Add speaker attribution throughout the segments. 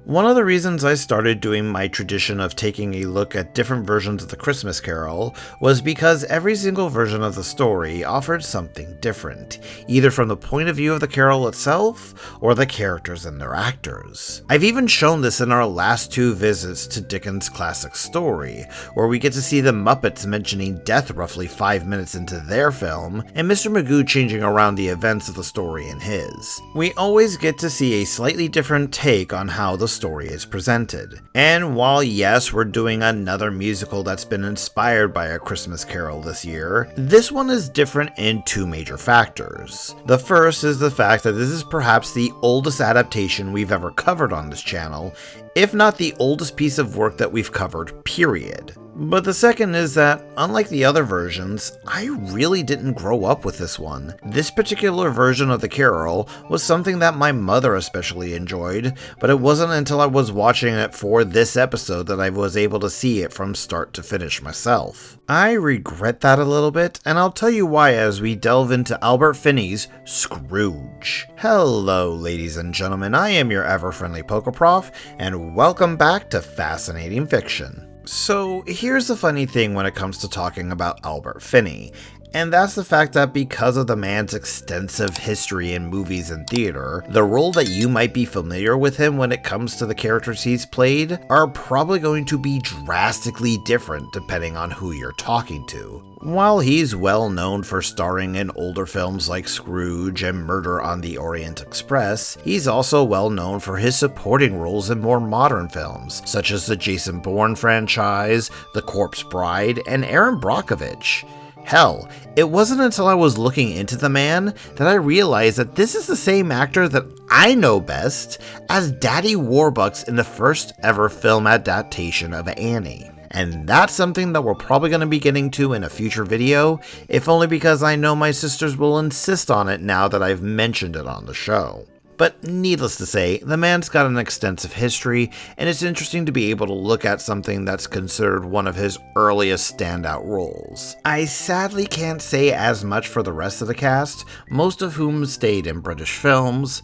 Speaker 1: One of the reasons I started doing my tradition of taking a look at different versions of the Christmas Carol was because every single version of the story offered something different, either from the point of view of the carol itself or the characters and their actors. I've even shown this in our last two visits to Dicken's classic story, where we get to see the Muppets mentioning death roughly 5 minutes into their film, and Mr. Magoo changing around the events of the story in his. We always get to see a slightly different take on how the story is presented. And while yes, we're doing another musical that's been inspired by A Christmas Carol this year, this one is different in two major factors. The first is the fact that this is perhaps the oldest adaptation we've ever covered on this channel, if not the oldest piece of work that we've covered, period. But the second is that, unlike the other versions, I really didn't grow up with this one. This particular version of the carol was something that my mother especially enjoyed, but it wasn't until I was watching it for this episode that I was able to see it from start to finish myself. I regret that a little bit, and I'll tell you why as we delve into Albert Finney's Scrooge. Hello ladies and gentlemen, I am your ever-friendly Pokeprof, and welcome back to Fascinating Fiction. So here's the funny thing when it comes to talking about Albert Finney, and that's the fact that because of the man's extensive history in movies and theater, the role that you might be familiar with him when it comes to the characters he's played are probably going to be drastically different depending on who you're talking to. While he's well known for starring in older films like Scrooge and Murder on the Orient Express, he's also well known for his supporting roles in more modern films, such as the Jason Bourne franchise, The Corpse Bride, and Aaron Brockovich. Hell, it wasn't until I was looking into the man that I realized that this is the same actor that I know best as Daddy Warbucks in the first ever film adaptation of Annie. And that's something that we're probably going to be getting to in a future video, if only because I know my sisters will insist on it now that I've mentioned it on the show. But needless to say, the man's got an extensive history, and it's interesting to be able to look at something that's considered one of his earliest standout roles. I sadly can't say as much for the rest of the cast, most of whom stayed in British films,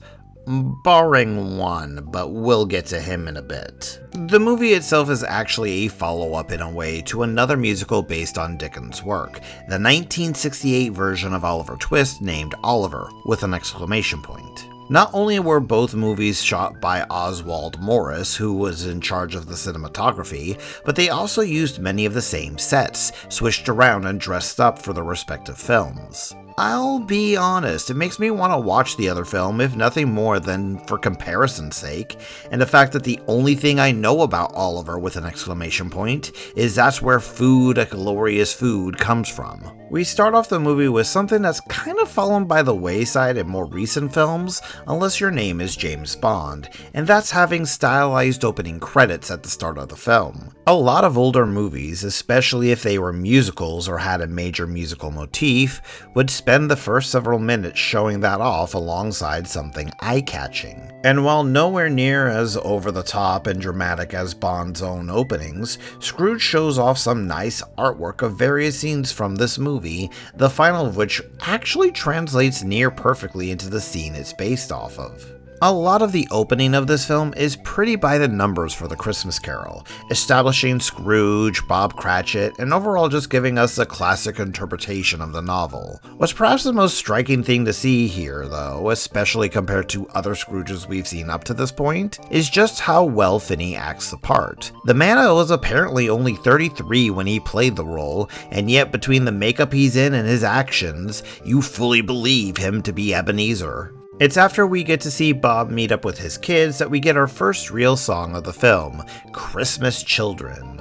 Speaker 1: barring one, but we'll get to him in a bit. The movie itself is actually a follow-up in a way to another musical based on Dicken's work, the 1968 version of Oliver Twist named Oliver, with an exclamation point. Not only were both movies shot by Oswald Morris, who was in charge of the cinematography, but they also used many of the same sets, switched around and dressed up for the respective films. I'll be honest, it makes me want to watch the other film, if nothing more than for comparison's sake, and the fact that the only thing I know about Oliver with an exclamation point is that's where food, a glorious food, comes from. We start off the movie with something that's kind of fallen by the wayside in more recent films, unless your name is James Bond, and that's having stylized opening credits at the start of the film. A lot of older movies, especially if they were musicals or had a major musical motif, would spend the first several minutes showing that off alongside something eye-catching. And while nowhere near as over-the-top and dramatic as Bond's own openings, Scrooge shows off some nice artwork of various scenes from this movie, the final of which actually translates near perfectly into the scene it's based off of. A lot of the opening of this film is pretty by the numbers for The Christmas Carol, establishing Scrooge, Bob Cratchit, and overall just giving us a classic interpretation of the novel. What's perhaps the most striking thing to see here, though, especially compared to other Scrooges we've seen up to this point, is just how well Finney acts the part. The man was apparently only 33 when he played the role, and yet between the makeup he's in and his actions, you fully believe him to be Ebenezer. It's after we get to see Bob meet up with his kids that we get our first real song of the film, Christmas Children.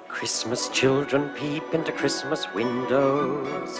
Speaker 2: Christmas children peep into Christmas windows,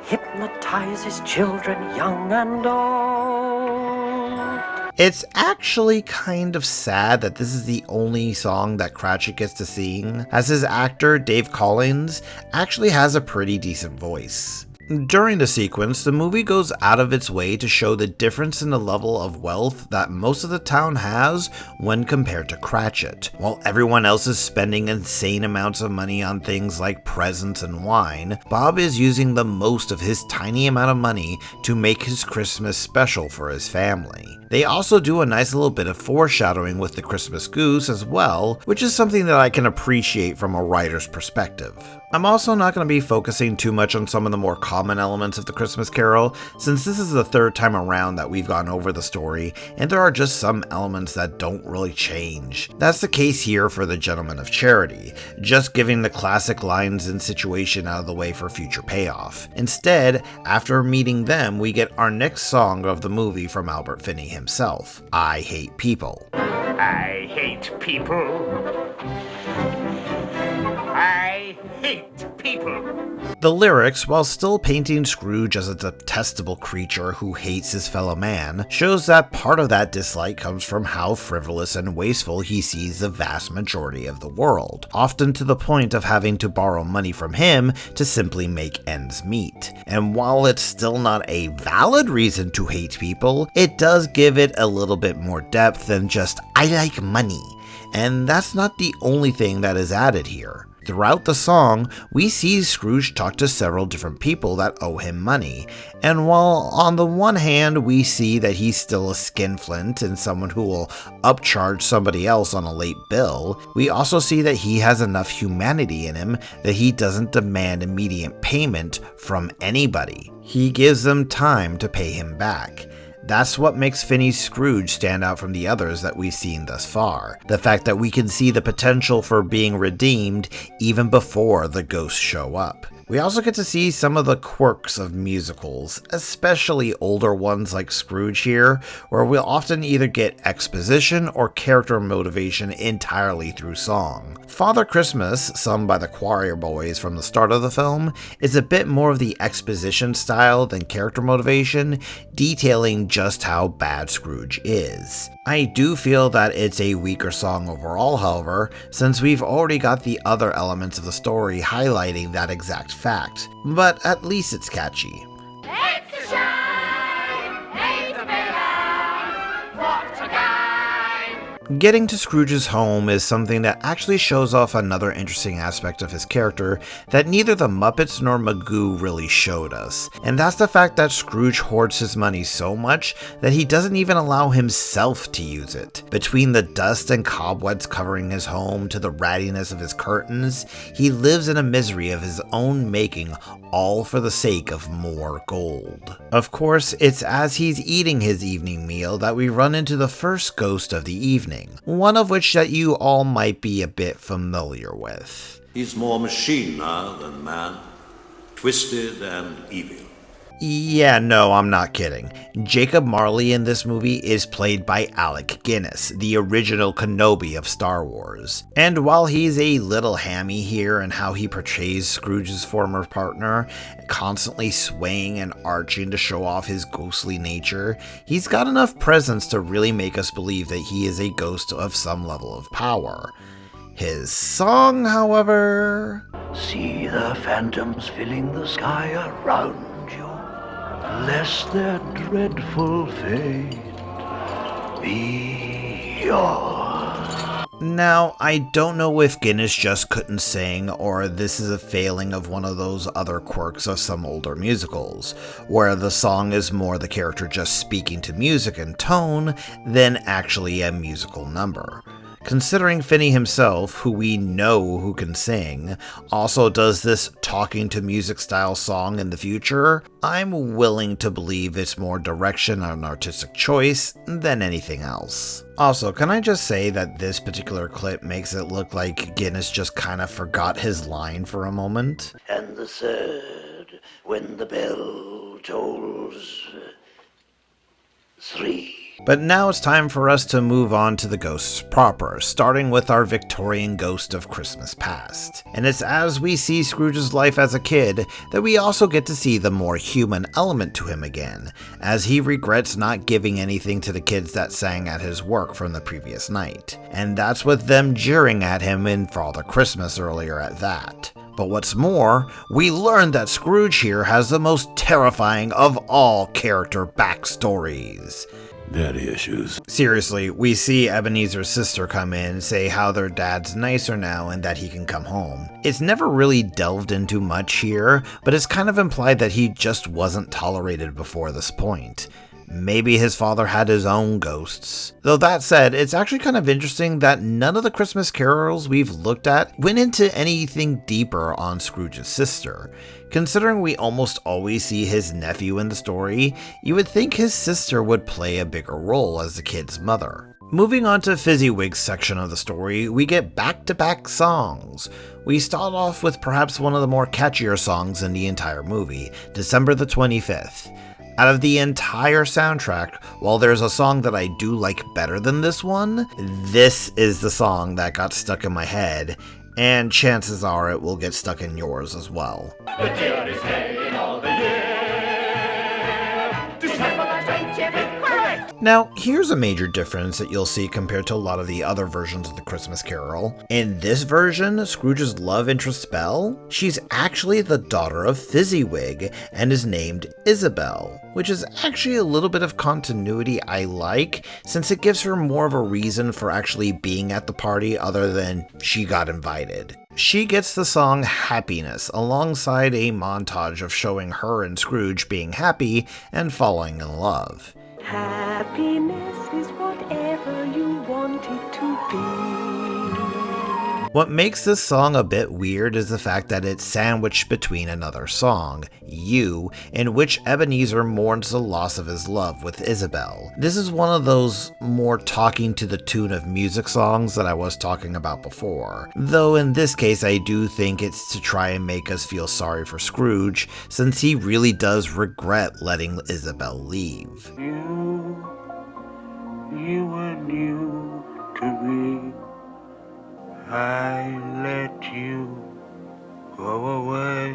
Speaker 2: hypnotizes children young and old.
Speaker 1: It's actually kind of sad that this is the only song that Cratchit gets to sing, as his actor, Dave Collins, actually has a pretty decent voice. During the sequence, the movie goes out of its way to show the difference in the level of wealth that most of the town has when compared to Cratchit. While everyone else is spending insane amounts of money on things like presents and wine, Bob is using the most of his tiny amount of money to make his Christmas special for his family. They also do a nice little bit of foreshadowing with the Christmas goose as well, which is something that I can appreciate from a writer's perspective. I'm also not going to be focusing too much on some of the more common elements of the Christmas Carol, since this is the third time around that we've gone over the story, and there are just some elements that don't really change. That's the case here for the Gentleman of Charity, just giving the classic lines and situation out of the way for future payoff. Instead, after meeting them, we get our next song of the movie from Albert Finney himself, I Hate People.
Speaker 3: I hate people. I hate people.
Speaker 1: The lyrics, while still painting Scrooge as a detestable creature who hates his fellow man, shows that part of that dislike comes from how frivolous and wasteful he sees the vast majority of the world, often to the point of having to borrow money from him to simply make ends meet. And while it's still not a valid reason to hate people, it does give it a little bit more depth than just, I like money. And that's not the only thing that is added here. Throughout the song, we see Scrooge talk to several different people that owe him money, and while on the one hand we see that he's still a skinflint and someone who will upcharge somebody else on a late bill, we also see that he has enough humanity in him that he doesn't demand immediate payment from anybody. He gives them time to pay him back. That's what makes Finney's Scrooge stand out from the others that we've seen thus far. The fact that we can see the potential for being redeemed even before the ghosts show up. We also get to see some of the quirks of musicals, especially older ones like Scrooge here, where we'll often either get exposition or character motivation entirely through song. Father Christmas, sung by the choir boys from the start of the film, is a bit more of the exposition style than character motivation, detailing just how bad Scrooge is. I do feel that it's a weaker song overall, however, since we've already got the other elements of the story highlighting that exact fact, but at least it's catchy. Getting to Scrooge's home is something that actually shows off another interesting aspect of his character that neither the Muppets nor Magoo really showed us, and that's the fact that Scrooge hoards his money so much that he doesn't even allow himself to use it. Between the dust and cobwebs covering his home to the rattiness of his curtains, he lives in a misery of his own making, all for the sake of more gold. Of course, it's as he's eating his evening meal that we run into the first ghost of the evening, one of which that you all might be a bit familiar with.
Speaker 4: He's more machine now than man, twisted and evil.
Speaker 1: Yeah, no, I'm not kidding. Jacob Marley in this movie is played by Alec Guinness, the original Kenobi of Star Wars. And while he's a little hammy here in how he portrays Scrooge's former partner, constantly swaying and arching to show off his ghostly nature, he's got enough presence to really make us believe that he is a ghost of some level of power. His song, however...
Speaker 5: See the phantoms filling the sky around you, lest their dreadful fate be yours.
Speaker 1: Now, I don't know if Guinness just couldn't sing, or this is a failing of one of those other quirks of some older musicals, where the song is more the character just speaking to music and tone than actually a musical number. Considering Finney himself, who we know who can sing, also does this talking to music style song in the future, I'm willing to believe it's more direction and artistic choice than anything else. Also, can I just say that this particular clip makes it look like Guinness just kind of forgot his line for a moment?
Speaker 5: And the third, when the bell tolls 3.
Speaker 1: But now it's time for us to move on to the ghosts proper, starting with our Victorian ghost of Christmas past. And it's as we see Scrooge's life as a kid that we also get to see the more human element to him again, as he regrets not giving anything to the kids that sang at his work from the previous night. And that's with them jeering at him in Father Christmas earlier at that. But what's more, we learn that Scrooge here has the most terrifying of all character backstories.
Speaker 5: Daddy issues.
Speaker 1: Seriously, we see Ebenezer's sister come in and say how their dad's nicer now and that he can come home. It's never really delved into much here, but it's kind of implied that he just wasn't tolerated before this point. Maybe his father had his own ghosts. Though that said, it's actually kind of interesting that none of the Christmas carols we've looked at went into anything deeper on Scrooge's sister. Considering we almost always see his nephew in the story, you would think his sister would play a bigger role as the kid's mother. Moving on to Fezziwig's section of the story, we get back-to-back songs. We start off with perhaps one of the more catchier songs in the entire movie, December the 25th. Out of the entire soundtrack, while there's a song that I do like better than this one, this is the song that got stuck in my head, and chances are it will get stuck in yours as well.
Speaker 3: The dearest day in all the year. December the 25th, correct!
Speaker 1: Now, here's a major difference that you'll see compared to a lot of the other versions of the Christmas Carol. In this version, Scrooge's love interest Belle, she's actually the daughter of Fezziwig and is named Isabel, which is actually a little bit of continuity I like, since it gives her more of a reason for actually being at the party other than she got invited. She gets the song Happiness alongside a montage of showing her and Scrooge being happy and falling in love.
Speaker 6: Happiness is whatever you want it to be.
Speaker 1: What makes this song a bit weird is the fact that it's sandwiched between another song, You, in which Ebenezer mourns the loss of his love with Isabel. This is one of those more talking to the tune of music songs that I was talking about before, though in this case I do think it's to try and make us feel sorry for Scrooge, since he really does regret letting Isabel leave.
Speaker 5: You were new to me. I let you go away.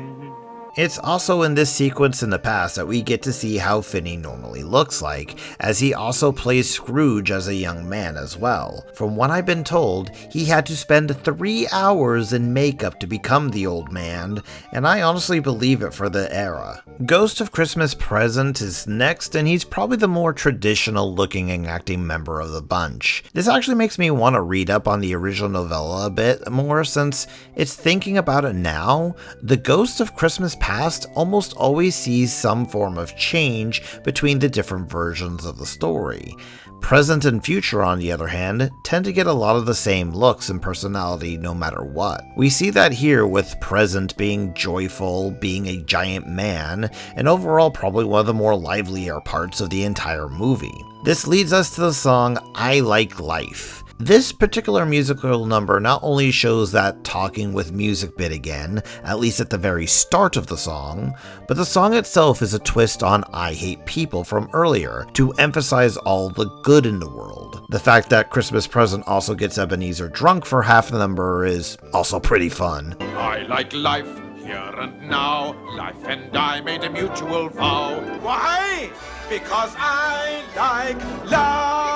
Speaker 1: It's also in this sequence in the past that we get to see how Finney normally looks like, as he also plays Scrooge as a young man as well. From what I've been told, he had to spend 3 hours in makeup to become the old man, and I honestly believe it for the era. Ghost of Christmas Present is next, and he's probably the more traditional looking and acting member of the bunch. This actually makes me want to read up on the original novella a bit more, since it's thinking about it now, the Ghost of Christmas Past almost always sees some form of change between the different versions of the story. Present and future, on the other hand, tend to get a lot of the same looks and personality no matter what. We see that here with Present being joyful, being a giant man, and overall probably one of the more livelier parts of the entire movie. This leads us to the song I Like Life. This particular musical number not only shows that talking with music bit again, at least at the very start of the song, but the song itself is a twist on I Hate People from earlier, to emphasize all the good in the world. The fact that Christmas Present also gets Ebenezer drunk for half the number is also pretty fun.
Speaker 3: I like life, here and now. Life and I made a mutual vow. Why? Because I like life.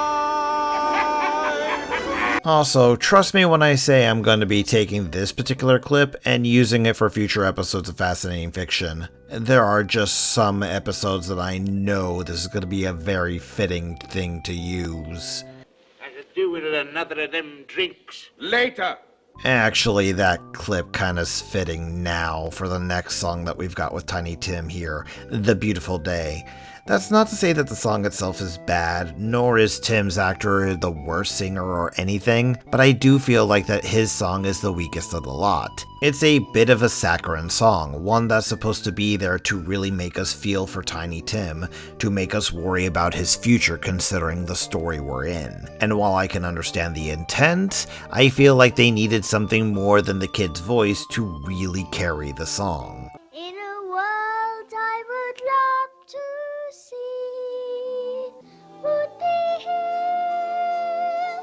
Speaker 1: Also, trust me when I say I'm going to be taking this particular clip and using it for future episodes of Fascinating Fiction. There are just some episodes that I know this is going to be a very fitting thing to use.
Speaker 3: I could do with another of them drinks. Later.
Speaker 1: Actually, that clip kind of's fitting now for the next song that we've got with Tiny Tim here, The Beautiful Day. That's not to say that the song itself is bad, nor is Tim's actor the worst singer or anything, but I do feel like that his song is the weakest of the lot. It's a bit of a saccharine song, one that's supposed to be there to really make us feel for Tiny Tim, to make us worry about his future considering the story we're in. And while I can understand the intent, I feel like they needed something more than the kid's voice to really carry the song.
Speaker 7: In a world I would love to see would be here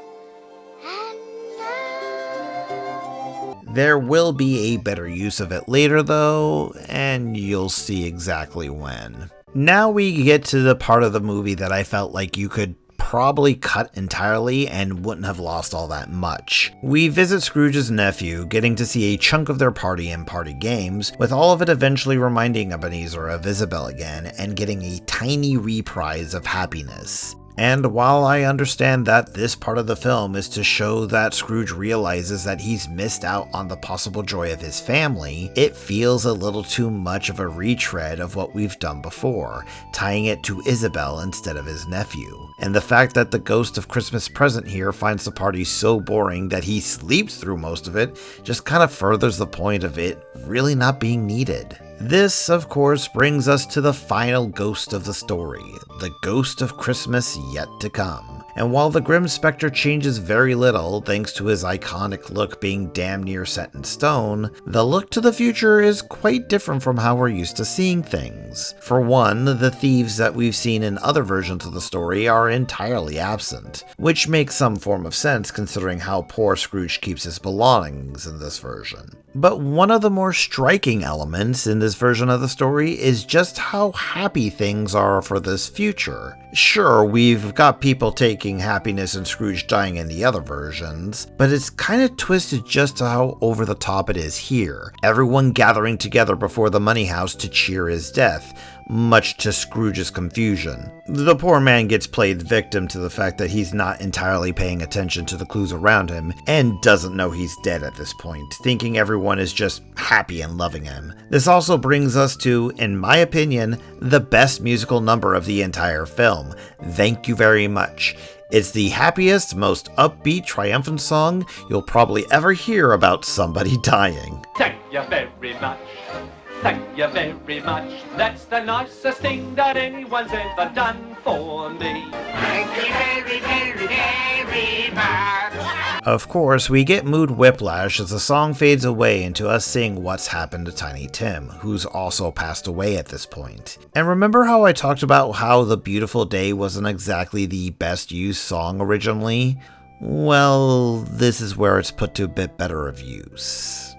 Speaker 7: and now.
Speaker 1: There will be a better use of it later though, and you'll see exactly when. Now we get to the part of the movie that I felt like you could probably cut entirely and wouldn't have lost all that much. We visit Scrooge's nephew, getting to see a chunk of their party and party games, with all of it eventually reminding Ebenezer of Isabel again and getting a tiny reprise of Happiness. And while I understand that this part of the film is to show that Scrooge realizes that he's missed out on the possible joy of his family, it feels a little too much of a retread of what we've done before, tying it to Isabel instead of his nephew. And the fact that the ghost of Christmas Present here finds the party so boring that he sleeps through most of it just kind of furthers the point of it really not being needed. This, of course, brings us to the final ghost of the story, the ghost of Christmas yet to come. And while the Grim Spectre changes very little, thanks to his iconic look being damn near set in stone, the look to the future is quite different from how we're used to seeing things. For one, the thieves that we've seen in other versions of the story are entirely absent, which makes some form of sense considering how poor Scrooge keeps his belongings in this version. But one of the more striking elements in this version of the story is just how happy things are for this future. Sure, we've got people taking happiness in Scrooge dying in the other versions, but it's kind of twisted just to how over the top it is here. Everyone gathering together before the money house to cheer his death, much to Scrooge's confusion. The poor man gets played victim to the fact that he's not entirely paying attention to the clues around him and doesn't know he's dead at this point, thinking everyone is just happy and loving him. This also brings us to, in my opinion, the best musical number of the entire film, Thank You Very Much. It's the happiest, most upbeat, triumphant song you'll probably ever hear about somebody dying.
Speaker 8: Thank you very much. Thank you very much. That's the nicest thing that anyone's ever done for me. Thank you very, very, very much.
Speaker 1: Of course, we get mood whiplash as the song fades away into us seeing what's happened to Tiny Tim, who's also passed away at this point. And remember how I talked about how The Beautiful Day wasn't exactly the best used song originally? Well, this is where it's put to a bit better of use.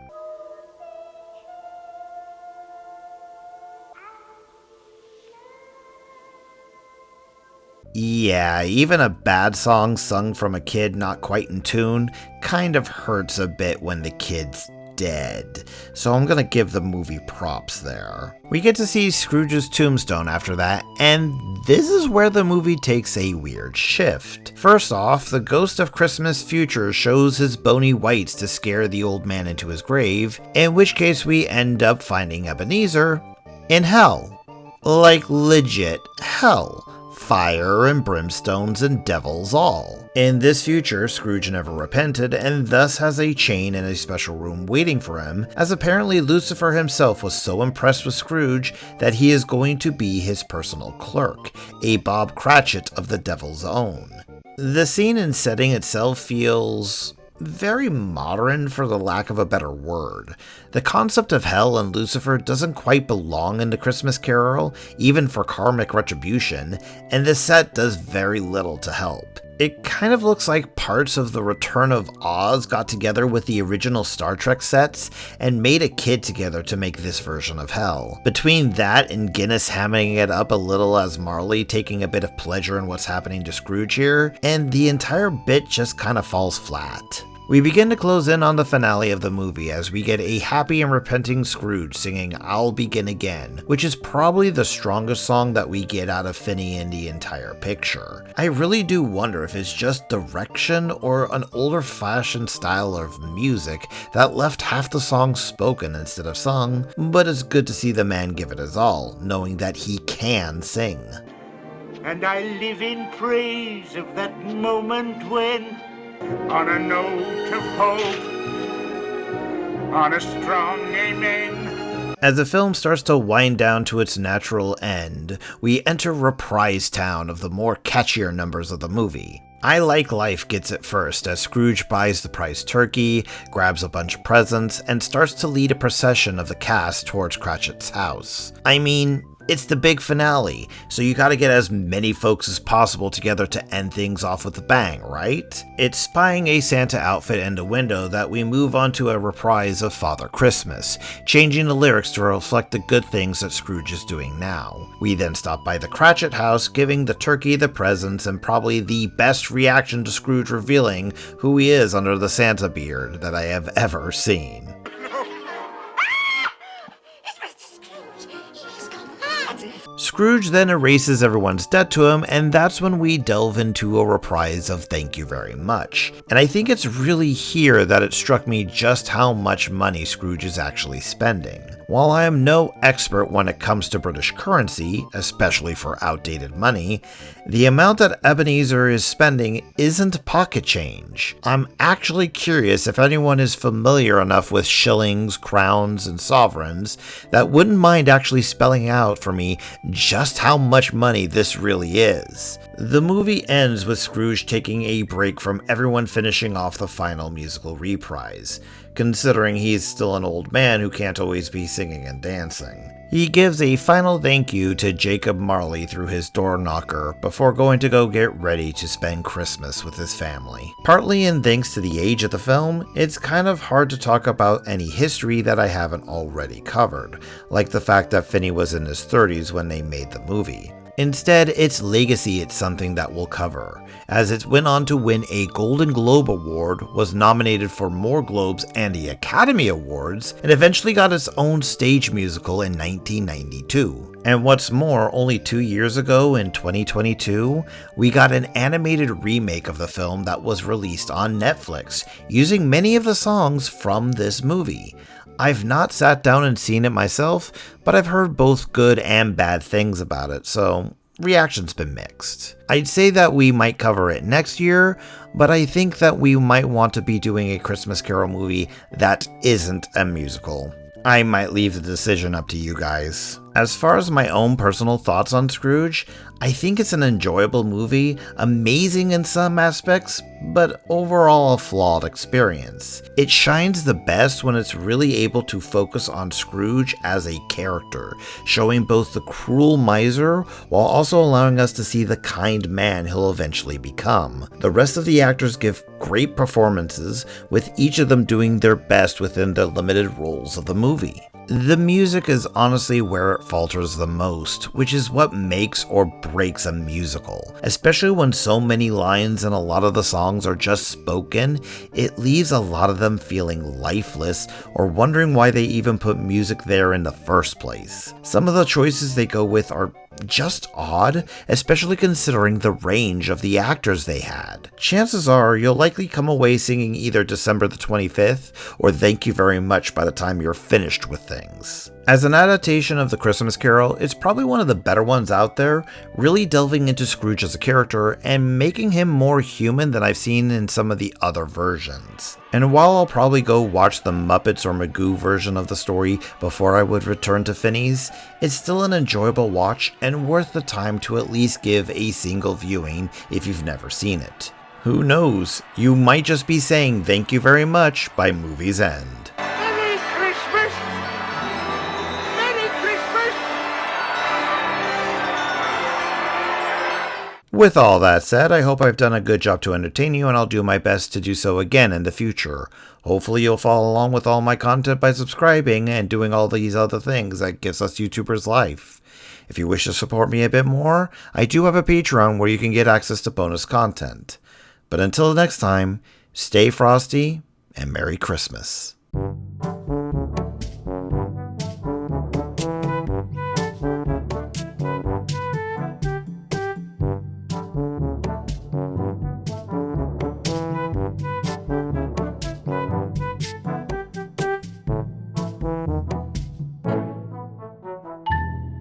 Speaker 1: Yeah, even a bad song sung from a kid not quite in tune kind of hurts a bit when the kid's dead, so I'm gonna give the movie props there. We get to see Scrooge's tombstone after that, and this is where the movie takes a weird shift. First off, the ghost of Christmas future shows his bony whites to scare the old man into his grave, in which case we end up finding Ebenezer in hell. Like legit hell. Fire and brimstones and devils all. In this future, Scrooge never repented and thus has a chain in a special room waiting for him, as apparently Lucifer himself was so impressed with Scrooge that he is going to be his personal clerk, a Bob Cratchit of the devil's own. The scene and setting itself feels very modern for the lack of a better word. The concept of hell and Lucifer doesn't quite belong in the Christmas Carol, even for karmic retribution, and this set does very little to help. It kind of looks like parts of the Return of Oz got together with the original Star Trek sets and made a kid together to make this version of hell. Between that and Guinness hamming it up a little as Marley taking a bit of pleasure in what's happening to Scrooge here, and the entire bit just kind of falls flat. We begin to close in on the finale of the movie as we get a happy and repenting Scrooge singing I'll Begin Again, which is probably the strongest song that we get out of Finney in the entire picture. I really do wonder if it's just direction or an older fashioned style of music that left half the song spoken instead of sung, but it's good to see the man give it his all, knowing that he can sing.
Speaker 9: And I live in praise of that moment when, on a note of hope, on a strong amen.
Speaker 1: As the film starts to wind down to its natural end, we enter Reprise Town of the more catchier numbers of the movie. I Like Life gets it first as Scrooge buys the prize turkey, grabs a bunch of presents, and starts to lead a procession of the cast towards Cratchit's house. I mean, it's the big finale, so you gotta get as many folks as possible together to end things off with a bang, right? It's spying a Santa outfit and a window that we move on to a reprise of Father Christmas, changing the lyrics to reflect the good things that Scrooge is doing now. We then stop by the Cratchit house, giving the turkey the presents and probably the best reaction to Scrooge revealing who he is under the Santa beard that I have ever seen. Scrooge then erases everyone's debt to him, and that's when we delve into a reprise of Thank You Very Much. And I think it's really here that it struck me just how much money Scrooge is actually spending. While I am no expert when it comes to British currency, especially for outdated money, the amount that Ebenezer is spending isn't pocket change. I'm actually curious if anyone is familiar enough with shillings, crowns, and sovereigns that wouldn't mind actually spelling out for me just how much money this really is. The movie ends with Scrooge taking a break from everyone finishing off the final musical reprise, considering he's still an old man who can't always be singing and dancing. He gives a final thank you to Jacob Marley through his door knocker before going to go get ready to spend Christmas with his family. Partly in thanks to the age of the film, it's kind of hard to talk about any history that I haven't already covered, like the fact that Finney was in his 30s when they made the movie. Instead, its legacy is something that we'll cover, as it went on to win a Golden Globe Award, was nominated for more Globes and the Academy Awards, and eventually got its own stage musical in 1992. And what's more, only 2 years ago in 2022, we got an animated remake of the film that was released on Netflix, using many of the songs from this movie. I've not sat down and seen it myself, but I've heard both good and bad things about it, so reaction's been mixed. I'd say that we might cover it next year, but I think that we might want to be doing a Christmas Carol movie that isn't a musical. I might leave the decision up to you guys. As far as my own personal thoughts on Scrooge, I think it's an enjoyable movie, amazing in some aspects, but overall a flawed experience. It shines the best when it's really able to focus on Scrooge as a character, showing both the cruel miser while also allowing us to see the kind man he'll eventually become. The rest of the actors give great performances, with each of them doing their best within the limited roles of the movie. The music is honestly where it falters the most, which is what makes or breaks a musical. Especially when so many lines and a lot of the songs are just spoken, it leaves a lot of them feeling lifeless or wondering why they even put music there in the first place. Some of the choices they go with are just odd, especially considering the range of the actors they had. Chances are you'll likely come away singing either December the 25th or Thank You Very Much by the time you're finished with things. As an adaptation of The Christmas Carol, it's probably one of the better ones out there, really delving into Scrooge as a character and making him more human than I've seen in some of the other versions. And while I'll probably go watch the Muppets or Magoo version of the story before I would return to Finney's, it's still an enjoyable watch and worth the time to at least give a single viewing if you've never seen it. Who knows, you might just be saying thank you very much by movie's end.
Speaker 9: Merry Christmas! Merry Christmas!
Speaker 1: With all that said, I hope I've done a good job to entertain you, and I'll do my best to do so again in the future. Hopefully you'll follow along with all my content by subscribing and doing all these other things that gives us YouTubers life. If you wish to support me a bit more, I do have a Patreon where you can get access to bonus content. But until next time, stay frosty and Merry Christmas.